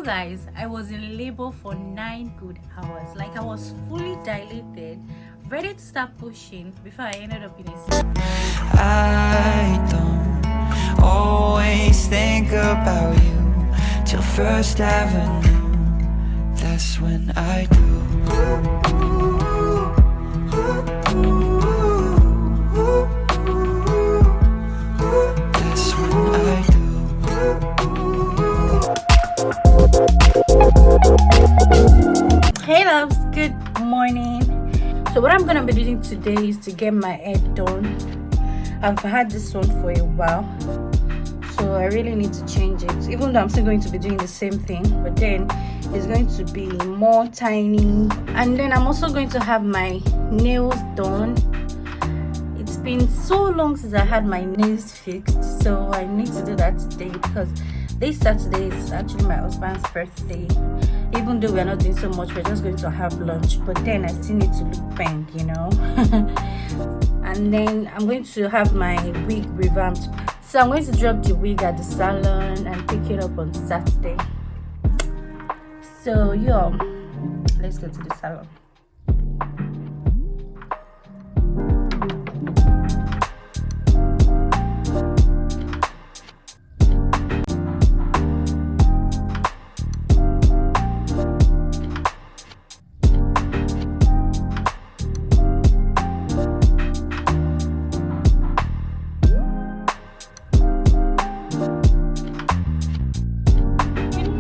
You guys, I was in labor for 9 good hours. Like, I was fully dilated, ready to start pushing before I ended up in a I don't always think about you till First Avenue. That's when I do. That's when I do. Hey loves, good morning. So what I'm gonna be doing today is to get my hair done. I've had this one for a while, so I really need to change it, even though I'm still going to be doing the same thing, but then it's going to be more tiny. And then I'm also going to have my nails done. It's been so long since I had my nails fixed, so I need to do that today because this Saturday is actually my husband's birthday. Even though we're not doing so much, we're just going to have lunch, but then I still need to look bang, you know. And then I'm going to have my wig revamped, so I'm going to drop the wig at the salon and pick it up on Saturday. So yo, let's go to the salon.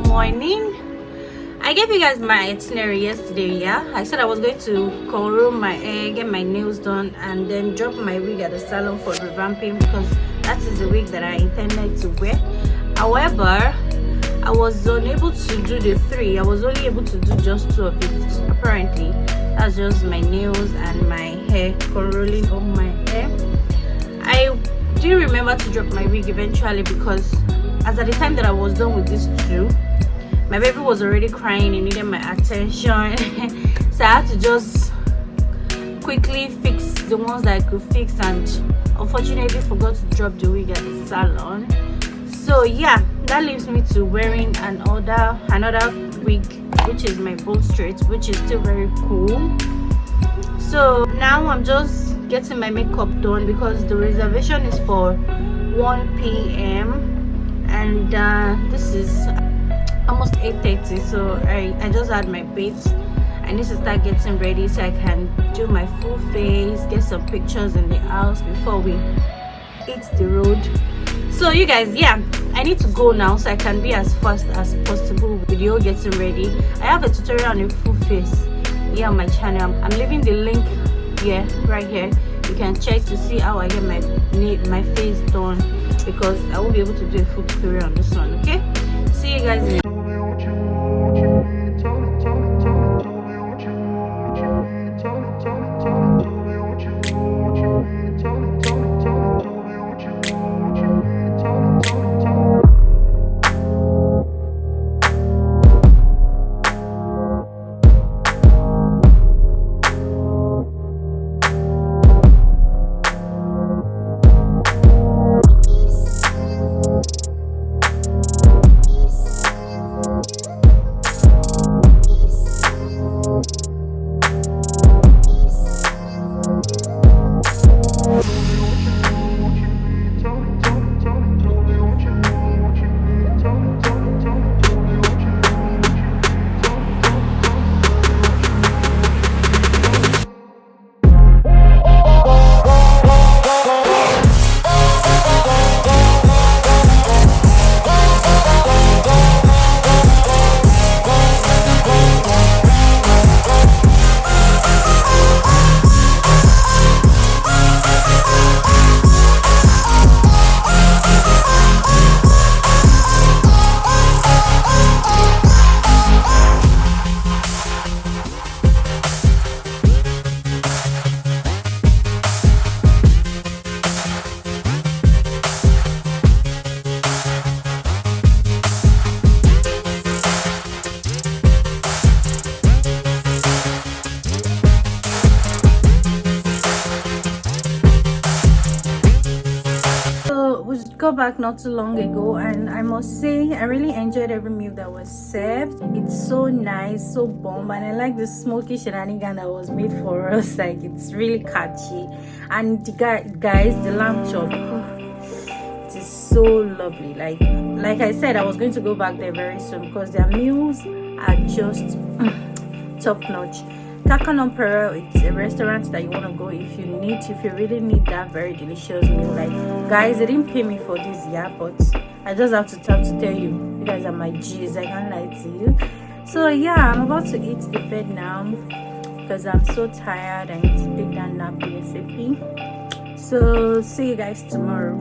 Morning. I gave you guys my itinerary yesterday. Yeah, I said I was going to curl my hair, get my nails done, and then drop my wig at the salon for revamping because that is the wig that I intended to wear. However, I was unable to do the 3. I was only able to do just 2 of it. Apparently, that's just my nails and my hair, curling of my hair. I do remember to drop my wig eventually because as at the time that I was done with these 2, my baby was already crying. He needed my attention. So I had to just quickly fix the ones that I could fix, and unfortunately forgot to drop the wig at the salon. So yeah, that leaves me to wearing another wig, which is my bold straight, which is still very cool. So now I'm just getting my makeup done because the reservation is for 1 p.m. and this is almost 8:30, so I just had my bath. I need to start getting ready so I can do my full face, get some pictures in the house before we hit the road. So you guys, yeah, I need to go now so I can be as fast as possible with the whole getting ready. I have a tutorial on a full face here on my channel. I'm leaving the link here, right here. You can check to see how I get my face done because I won't be able to do a full tutorial on this one. Okay, see you guys in a got back not too long ago, and I must say I really enjoyed every meal that was served. It's so nice, so bomb, and I like the smoky shenanigan that was made for us. Like, it's really catchy. And the guys, the lamb chop, it is so lovely. Like I said, I was going to go back there very soon because their meals are just top notch. Nonpareil, it's a restaurant that you want to go if you really need that very delicious meal. Like, guys, they didn't pay me for this, yeah, but I just have to tell you guys are my G's. I can't lie to you. So yeah, I'm about to eat the bed now because I'm so tired. I need to take that nap ASAP. So see you guys tomorrow.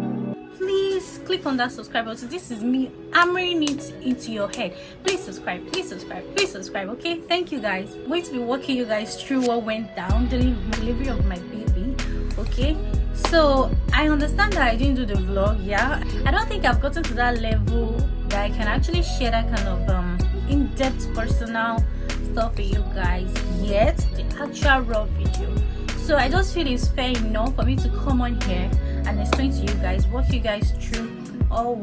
Please click on that subscribe button. This is me hammering it into your head. Please subscribe, okay? Thank you guys. I'm going to be walking you guys through what went down during the delivery of my baby, okay? So I understand that I didn't do the vlog, yeah. I don't think I've gotten to that level that I can actually share that kind of in-depth personal stuff with you guys yet, the actual raw video. So I just feel it's fair enough for me to come on here and explain to you guys, walk you guys through all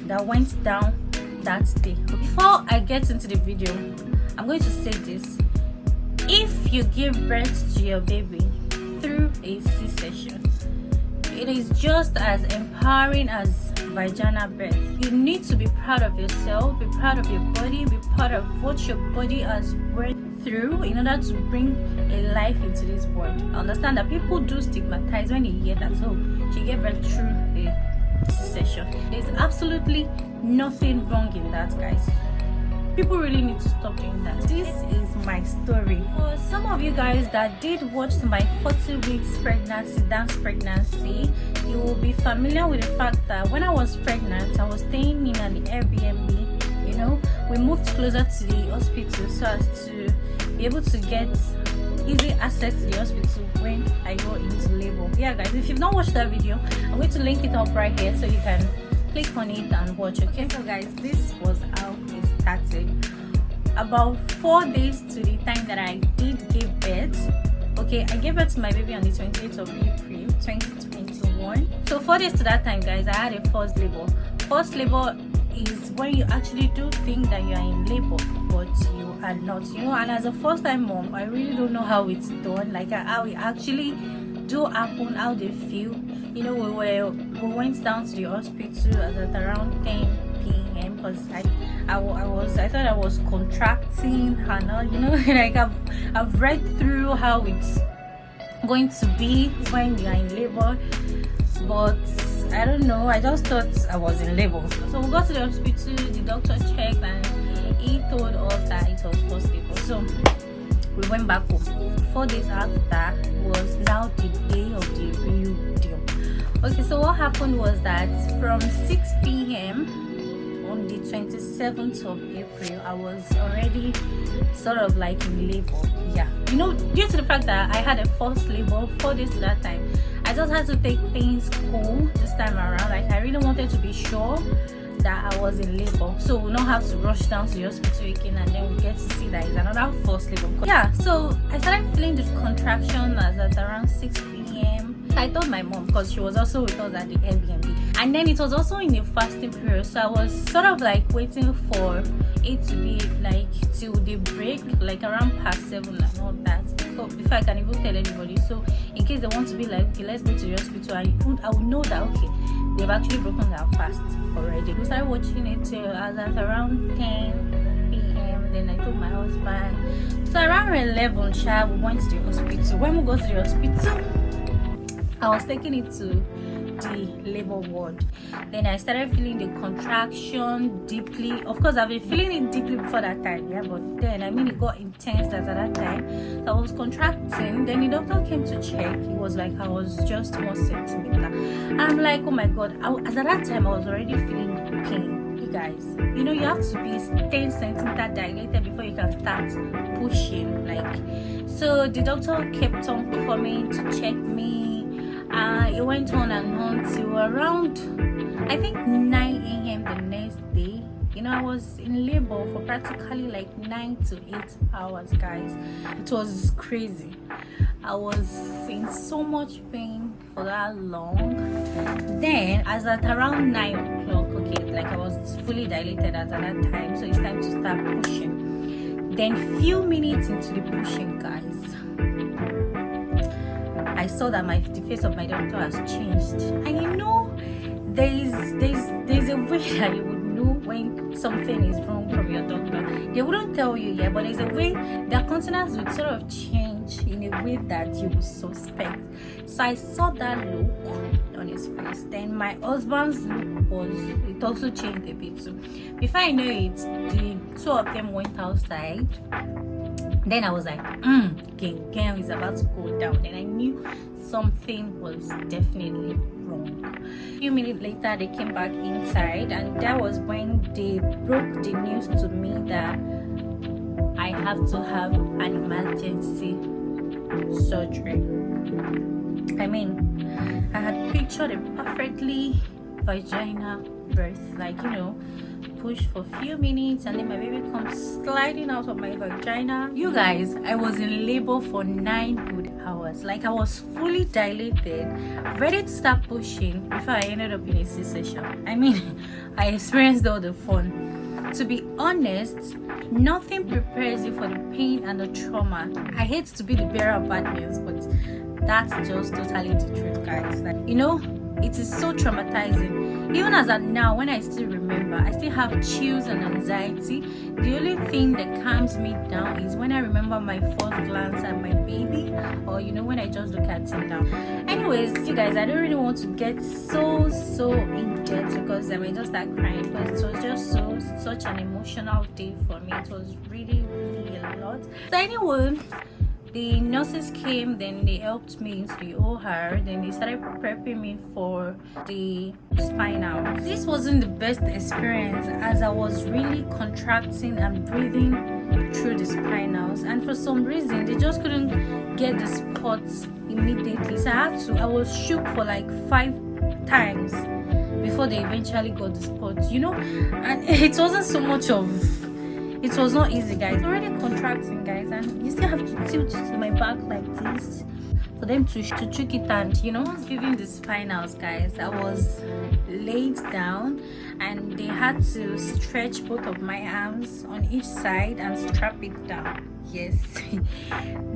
that went down that day. Before I get into the video, I'm going to say this: if you give birth to your baby through a C-section, it is just as empowering as vaginal birth. You need to be proud of yourself, be proud of your body, be proud of what your body has went through in order to bring a life into this world. I understand that people do stigmatize when you hear that, so she gave birth through a C-section. There's absolutely nothing wrong in that, guys. People really need to stop doing that. This is my story. For some of you guys that did watch my 40 weeks pregnancy, dance pregnancy, you will be familiar with the fact that when I was pregnant, I was staying in an Airbnb. You know, we moved closer to the hospital so as to be able to get easy access to the hospital when I go into labor. Yeah, guys, if you've not watched that video, I'm going to link it up right here so you can click on it and watch. Okay, so guys, this was how it started. About 4 days to the time that I did give birth. Okay, I gave birth to my baby on the 28th of April 2021. So 4 days to that time, guys, I had a first labor. First labor is when you actually do think that you are in labor, but you are not, you know. And as a first-time mom, I really don't know how it's done, like how it actually do happen, how they feel. You know, we went down to the hospital at around 10 p.m. because I thought I was contracting and all, you know. Like I've read through how it's going to be when you are in labor, but I don't know, I just thought I was in labor. So we got to the hospital, the doctor checked and he told us that it was first labor. So we went back home. 4 days after was now the day of the real deal. Okay, so what happened was that from 6 p.m. on the 27th of April, I was already sort of like in labor. Yeah, you know, due to the fact that I had a first labor 4 days to that time, I just had to take things cool this time around. Like, I really wanted to be sure that I was in labor, so we'll not have to rush down to the hospital again and then we get to see that it's another first labor. Yeah, so I started feeling the contraction as at around 6 p.m. I told my mom because she was also with us at the Airbnb, and then it was also in the fasting period, so I was sort of like waiting for it to be like till the break, like around past 7 and all that, before I can even tell anybody. So in case they want to be like, okay, let's go to the hospital, I would know that okay, they've actually broken their fast already. We started watching it till at around 10 p.m. Then I told my husband. So around 11, we went to the hospital. When we got to the hospital, I was taking it to the labor ward. Then I started feeling the contraction deeply. Of course, I've been feeling it deeply before that time, yeah, but then I mean it got intense at that time. So I was contracting. Then the doctor came to check. He was like, I was just 1 centimeter. And I'm like, oh my god. As at that time, I was already feeling pain. You guys, you know, you have to be 10 centimeter dilated before you can start pushing. Like, so the doctor kept on coming to check me. It went on and on till around, I think, 9 a.m. the next day. You know, I was in labor for practically like 9 to 8 hours, guys. It was crazy. I was in so much pain for that long. Then as at around 9 o'clock, okay, like I was fully dilated at that time, so it's time to start pushing. Then few minutes into the pushing, guys, I saw that the face of my doctor has changed. And you know, there's a way that you would know when something is wrong from your doctor. They wouldn't tell you yet, but there's a way their countenance would sort of change in a way that you would suspect. So I saw that look on his face. Then my husband's look it also changed a bit too. Before I know it, the two of them went outside. Then I was like, game is about to go down. And I knew something was definitely wrong. A few minutes later, they came back inside, and that was when they broke the news to me that I have to have an emergency surgery. I mean, I had pictured a perfectly vaginal birth, like, you know, push for a few minutes and then my baby comes sliding out of my vagina. You guys, I was in labor for 9 good hours. Like, I was fully dilated, ready to start pushing before I ended up in a C-section. I mean, I experienced all the fun. To be honest, nothing prepares you for the pain and the trauma. I hate to be the bearer of bad news, but that's just totally the truth, guys. Like, you know, it is so traumatizing. Even as at now, when I still remember, I still have chills and anxiety. The only thing that calms me down is when I remember my first glance at my baby, or you know, when I just look at him now. Anyways, you guys, I don't really want to get so in depth because I may just start crying, because it was just such an emotional day for me. It was really a lot. So anyway, the nurses came, then they helped me into the OR, then they started prepping me for the spinal. This wasn't the best experience as I was really contracting and breathing through the spinals, and for some reason they just couldn't get the spots immediately, so I was shook for like 5 times before they eventually got the spots, you know. And it wasn't so much of, it was not easy, guys. It's already contracting, guys, and you still have to tilt to my back like this for them to trick it. And you know, once giving the spinals, guys, I was laid down and they had to stretch both of my arms on each side and strap it down. Yes.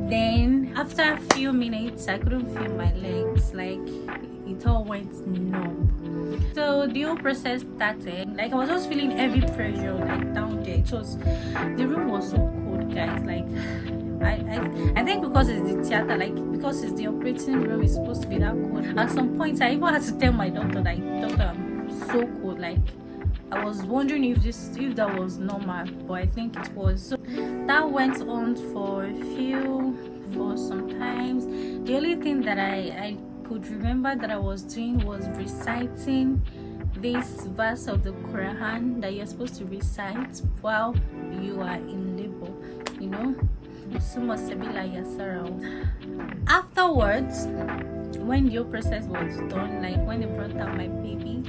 Then after a few minutes, I couldn't feel my legs, like it all went numb. So the whole process started. Like, I was just feeling heavy pressure, like down there. The room was so cold, guys. Like, I think because it's the theater, like because it's the operating room, it's supposed to be that cold. At some point, I even had to tell my doctor, like, doctor, I'm so cold. Like, I was wondering if that was normal, but I think it was. So that went on for some times. The only thing that I could remember that I was doing was reciting this verse of the Quran that you're supposed to recite while you are in labor, you know. Afterwards, when the process was done, like when they brought out my baby,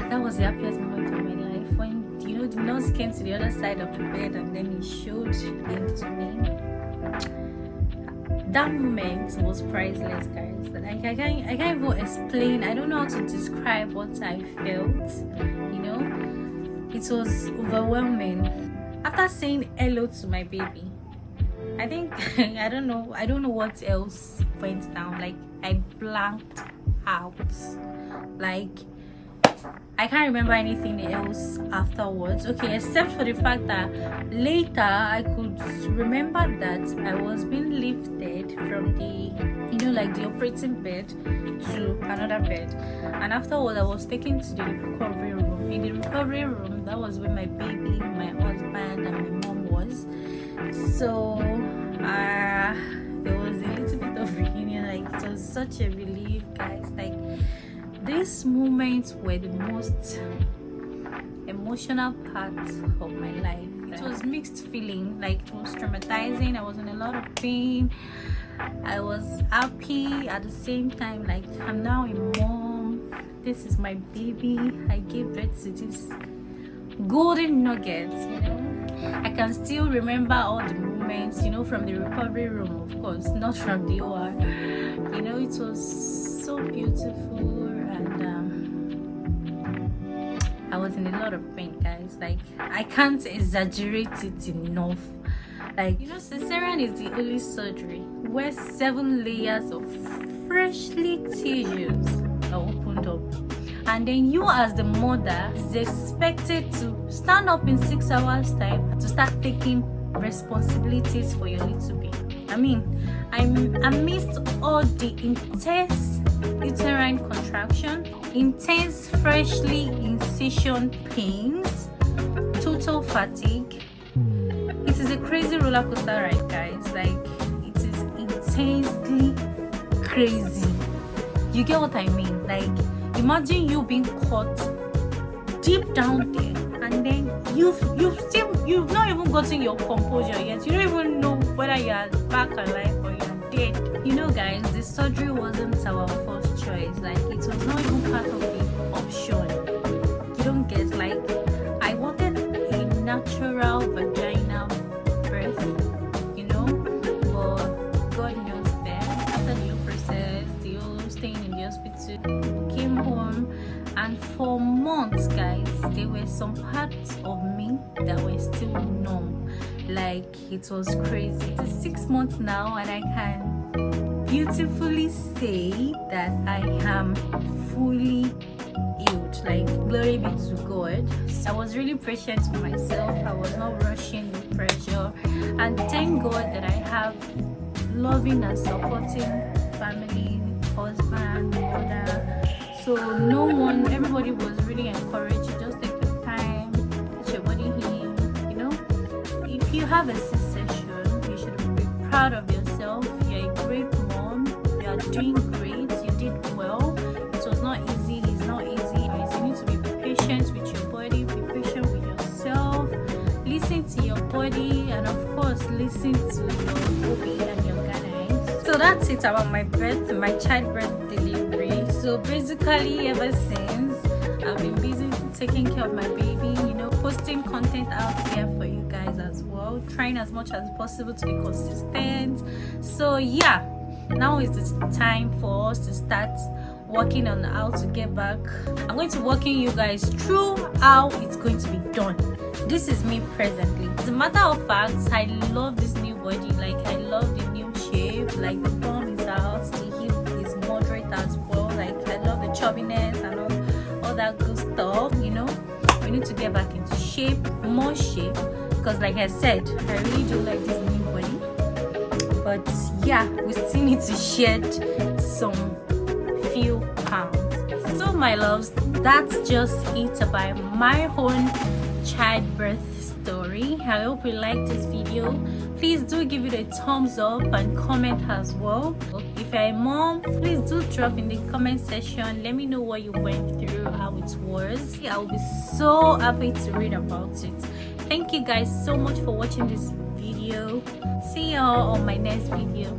that was the happiest moment of my life. When, you know, the nurse came to the other side of the bed and then he showed him to me. That moment was priceless, guys. Like, I can't even explain. I don't know how to describe what I felt, you know. It was overwhelming. After saying hello to my baby, I think I don't know what else went down. Like, I blanked out. Like, I can't remember anything else afterwards, okay, except for the fact that later I could remember that I was being lifted from the, you know, like the operating bed to another bed, and afterwards I was taken to the recovery room. In the recovery room, that was where my baby, my husband, and my mom was. So there was a little bit of reunion. Like, it was such a relief, guys. Like, these moments were the most emotional part of my life. It was mixed feeling. Like, it was traumatizing. I was in a lot of pain. I was happy at the same time. Like, I'm now a mom. This is my baby. I gave birth to this golden nugget, you know. I can still remember all the moments, you know, from the recovery room, of course, not from the OR. You know, it was so beautiful, and I was in a lot of pain, guys. Like, I can't exaggerate it enough. Like, you know, Caesarean is the only surgery where 7 layers of freshly tissues are opened up, and then you as the mother is expected to stand up in 6 hours time to start taking responsibilities for your little baby. I mean, amidst all the intense uterine contraction, intense freshly incision pains, total fatigue, it is a crazy roller coaster ride, guys. Like, it is intensely crazy. You get what I mean? Like, imagine you being caught deep down there, and then you've not even gotten your composure yet. You don't even know whether you're back alive or you're dead. You know, guys, the surgery wasn't our first choice. Like, it was not even part of the option. You don't get, like, I wanted a natural vaginal birth, you know, but God knows best. After the whole process, the whole staying in the hospital, came home, and for months, guys, there were some parts of me that were still numb. Like, it was crazy. It's 6 months now, and I can beautifully say that I am fully healed. Like, glory be to God. I was really patient with myself. I was not rushing with pressure, and thank God that I have loving and supporting family, husband, mother. So everybody was really encouraged. Just take your time, let your body heal. You know, if you have a C-section, you should be proud of yourself. You're a great mom. You are doing great. You did well. It was not easy. It's not easy. You need to be patient with your body. Be patient with yourself. Listen to your body, and of course, listen to your OB and your guys. So that's it about my childbirth delivery. So basically, ever since, I've been busy taking care of my baby, you know, posting content out here for you guys as well, trying as much as possible to be consistent. So yeah, now is the time for us to start working on how to get back. I'm going to walking you guys through how it's going to be done. This is me presently. As a matter of fact, I love this new body. Like, I love the new shape. Like, the bum is out, the hip is moderate as well. Like, I love the chubbiness and all that good stuff. You know, we need to get back into shape, more shape, because like I said, I really do like this new body. But yeah, we still need to shed some few pounds. So my loves, that's just it about my own childbirth story. I hope you liked this video. Please do give it a thumbs up and comment as well. If you're a mom, please do drop in the comment section. Let me know what you went through, how it was. I will be so happy to read about it. Thank you guys so much for watching this video. See y'all on my next video.